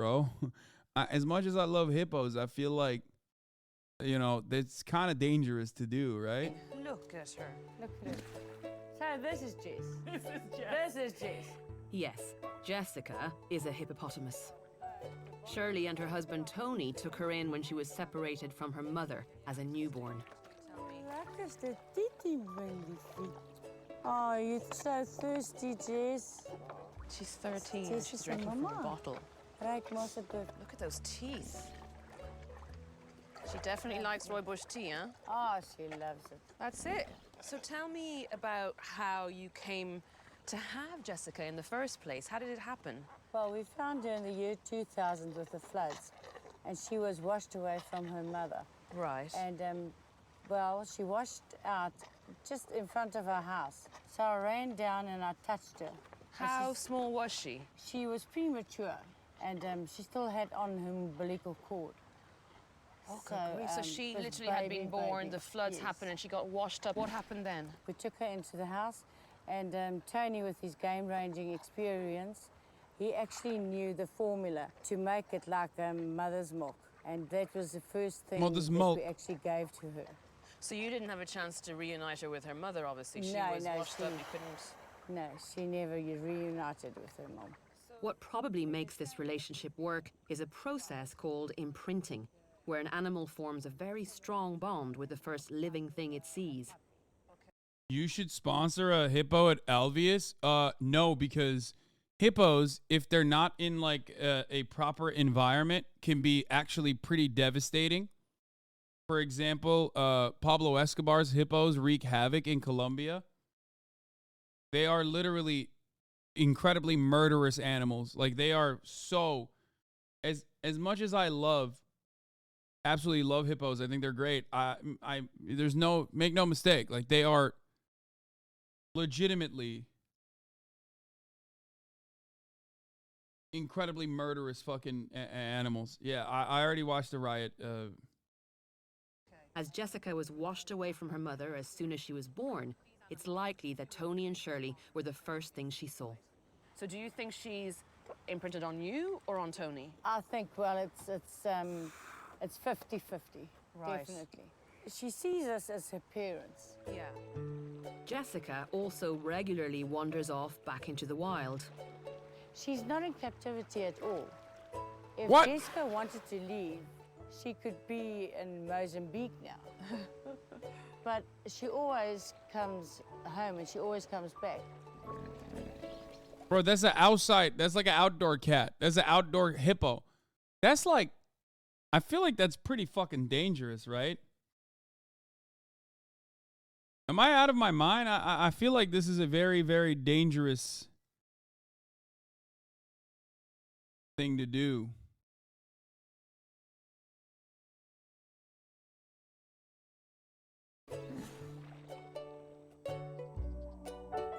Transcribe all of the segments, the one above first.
bro. As much as I love hippos, I feel like, it's kind of dangerous to do, right? Look at her. Look at her. So this is Jess. This is Jess. Yes, Jessica is a hippopotamus. Shirley and her husband Tony took her in when she was separated from her mother as a newborn. Lekker is de titi, liefie. Oh, you're so thirsty, Jess. She's 13. Jess She's is drinking a from mama. a bottle. Rijk maar ze terug. Look at those teeth. She definitely likes rooibos tea, huh? Oh, she loves it. That's it. So tell me about how you came to have Jessica in the first place. How did it happen? Well, we found her in the year 2000 with the floods, and she was washed away from her mother. Right. And, well, she washed out just in front of our house. So I ran down and I touched her. How small was she? She was premature, and she still had on her umbilical cord. So she literally had been born, the floods happened, and she got washed up. What happened then? We took her into the house, and Tony, with his game-ranging experience, he actually knew the formula to make it like mother's milk. And that was the first thing that we actually gave to her. So you didn't have a chance to reunite her with her mother, obviously. She was washed up, you couldn't... No, she never reunited with her mom. What probably makes this relationship work is a process called imprinting, where an animal forms a very strong bond with the first living thing it sees. You should sponsor a hippo at Alveus? No, because hippos, if they're not in like a proper environment, can be actually pretty devastating. For example, Pablo Escobar's hippos wreak havoc in Colombia. They are literally incredibly murderous animals. Like, they are so, as much as I absolutely love hippos, I think they're great. Make no mistake, like, they are legitimately incredibly murderous fucking animals. Yeah, I already watched the riot. As Jessica was washed away from her mother as soon as she was born, it's likely that Tony and Shirley were the first things she saw. So do you think she's imprinted on you or on Tony? I think, well, it's 50-50, Right. definitely. She sees us as her parents. Yeah. Jessica also regularly wanders off back into the wild. She's not in captivity at all. If What? Jessica wanted to leave, she could be in Mozambique now. But she always comes home and she always comes back. Bro, that's an outside. That's like an outdoor cat. That's an outdoor hippo. That's like, I feel like that's pretty fucking dangerous, right? Am I out of my mind? I feel like this is a very, very dangerous thing to do.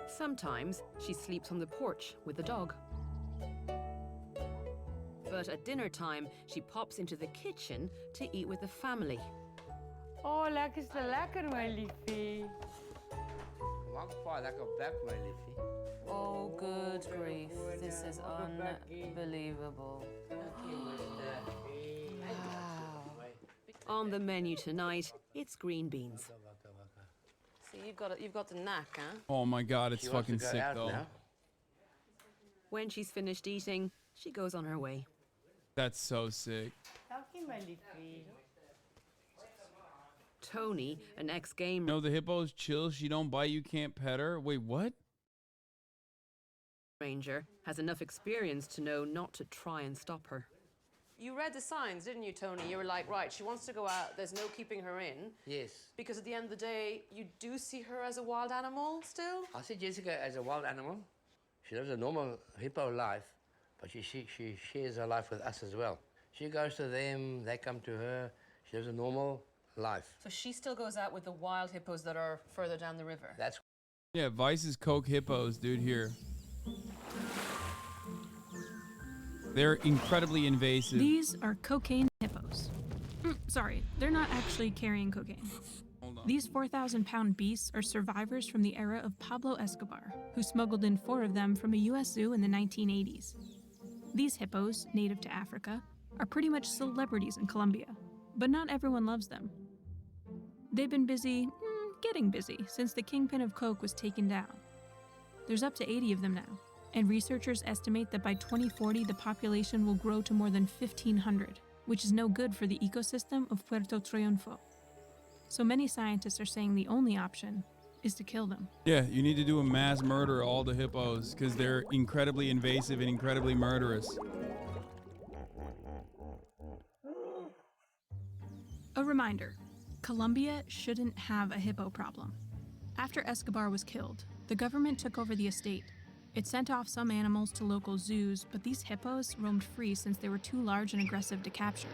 Sometimes she sleeps on the porch with the dog. But at dinner time, she pops into the kitchen to eat with the family. Oh, lekker is te lekker, my liefie. Oh, good grief. This is unbelievable. On the menu tonight, it's green beans. See, you've got the knack, huh? Oh my God, it's fucking sick though. Now. When she's finished eating, she goes on her way. That's so sick. Dankie, my liefie. Tony, an ex-game No, the hippo's chill. She don't bite. You can't pet her. Wait, what? ranger, has enough experience to know not to try and stop her. You read the signs, didn't you, Tony? You were like, right, she wants to go out, there's no keeping her in. Yes. Because at the end of the day, you do see her as a wild animal still? I see Jessica as a wild animal. She lives a normal hippo life, but she shares her life with us as well. She goes to them, they come to her. She lives a normal life. So she still goes out with the wild hippos that are further down the river? That's Yeah, Vice's Coke hippos, dude, here. They're incredibly invasive. These are cocaine hippos. Sorry, they're not actually carrying cocaine. Hold on. These 4,000-pound beasts are survivors from the era of Pablo Escobar, who smuggled in 4 of them from a U.S. zoo in the 1980s. These hippos, native to Africa, are pretty much celebrities in Colombia, but not everyone loves them. They've been busy, getting busy, since the kingpin of coke was taken down. There's up to 80 of them now, and researchers estimate that by 2040 the population will grow to more than 1,500, which is no good for the ecosystem of Puerto Triunfo. So many scientists are saying the only option is to kill them. Yeah, you need to do a mass murder of all the hippos because they're incredibly invasive and incredibly murderous. A reminder, Colombia shouldn't have a hippo problem. After Escobar was killed, the government took over the estate. It sent off some animals to local zoos, but these hippos roamed free since they were too large and aggressive to capture.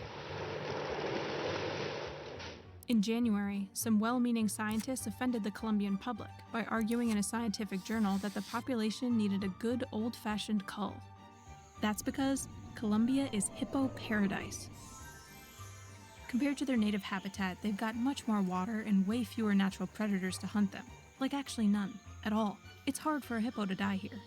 In January, some well-meaning scientists offended the Colombian public by arguing in a scientific journal that the population needed a good old-fashioned cull. That's because Colombia is hippo paradise. Compared to their native habitat, they've got much more water and way fewer natural predators to hunt them. Like actually none, at all. It's hard for a hippo to die here.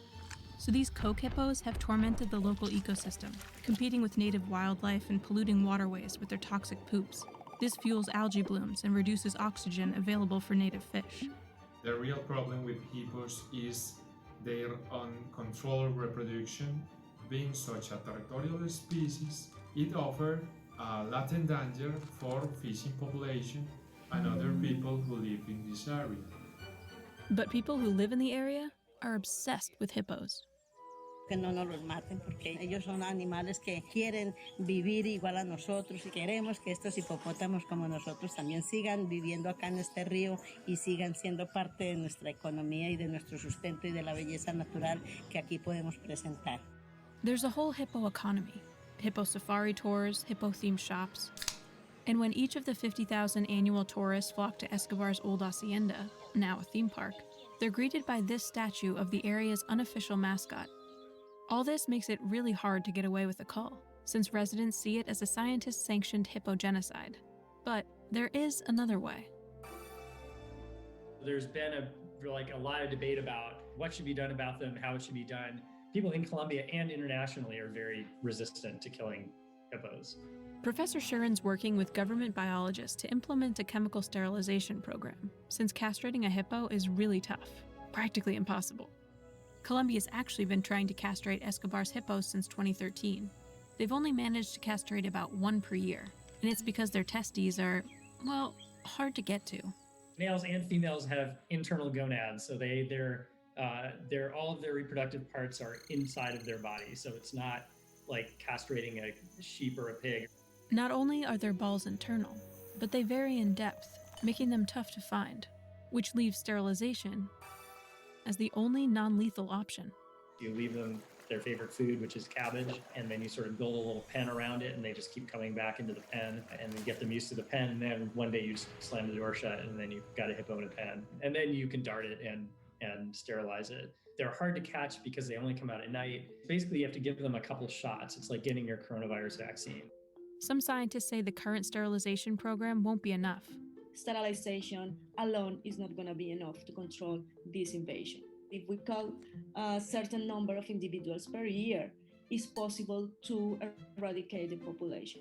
So these coke hippos have tormented the local ecosystem, competing with native wildlife and polluting waterways with their toxic poops. This fuels algae blooms and reduces oxygen available for native fish. The real problem with hippos is their uncontrolled reproduction. Being such a territorial species, it offers a latent danger for fishing population and other people who live in this area. But people who live in the area are obsessed with hippos. Que no nos los maten porque ellos son animales que quieren vivir igual a nosotros y queremos que estos hipopótamos como nosotros también sigan viviendo acá en este río y sigan siendo parte de nuestra economía y de nuestro sustento y de la belleza natural que aquí podemos presentar. There's a whole hippo economy. Hippo safari tours, hippo-themed shops. And when each of the 50,000 annual tourists flock to Escobar's old hacienda, now a theme park, they're greeted by this statue of the area's unofficial mascot. All this makes it really hard to get away with a cull, since residents see it as a scientist-sanctioned hippo genocide. But there is another way. There's been a lot of debate about what should be done about them, how it should be done. People in Colombia and internationally are very resistant to killing hippos. Professor Shuren's working with government biologists to implement a chemical sterilization program, since castrating a hippo is really tough, practically impossible. Colombia's actually been trying to castrate Escobar's hippos since 2013. They've only managed to castrate about one per year, and it's because their testes are, well, hard to get to. Males and females have internal gonads, so they're all of their reproductive parts are inside of their body, so it's not like castrating a sheep or a pig. Not only are their balls internal, but they vary in depth, making them tough to find, which leaves sterilization as the only non-lethal option. You leave them their favorite food, which is cabbage, and then you sort of build a little pen around it, and they just keep coming back into the pen, and then get them used to the pen, and then one day you just slam the door shut, and then you've got a hippo in a pen. And then you can dart it and sterilize it. They're hard to catch because they only come out at night. Basically, you have to give them a couple shots. It's like getting your coronavirus vaccine. Some scientists say the current sterilization program won't be enough. Sterilization alone is not going to be enough to control this invasion. If we cull a certain number of individuals per year, it's possible to eradicate the population.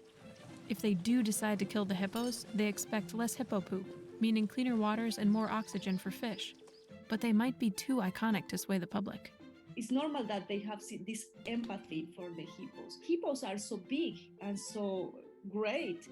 If they do decide to kill the hippos, they expect less hippo poop, meaning cleaner waters and more oxygen for fish. But they might be too iconic to sway the public. It's normal that they have this empathy for the hippos. Hippos are so big and so great.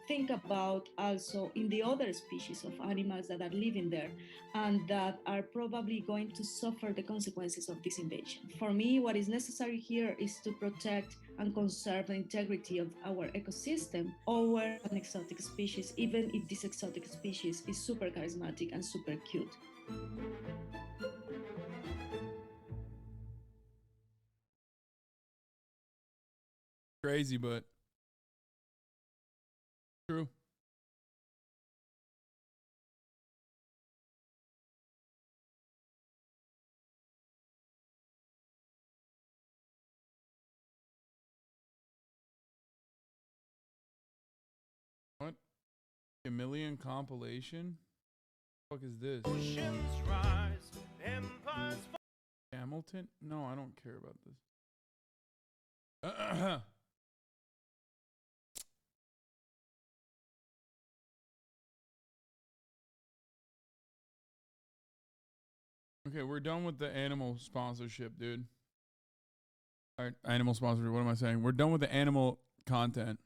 Think about also in the other species of animals that are living there and that are probably going to suffer the consequences of this invasion. For me, what is necessary here is to protect and conserve the integrity of our ecosystem over an exotic species, even if this exotic species is super charismatic and super cute. Crazy, but true. What? Chameleon compilation? What the fuck is this? Hamilton? No, I don't care about this. Okay, we're done with the animal sponsorship, dude. All right, animal sponsorship. What am I saying? We're done with the animal content.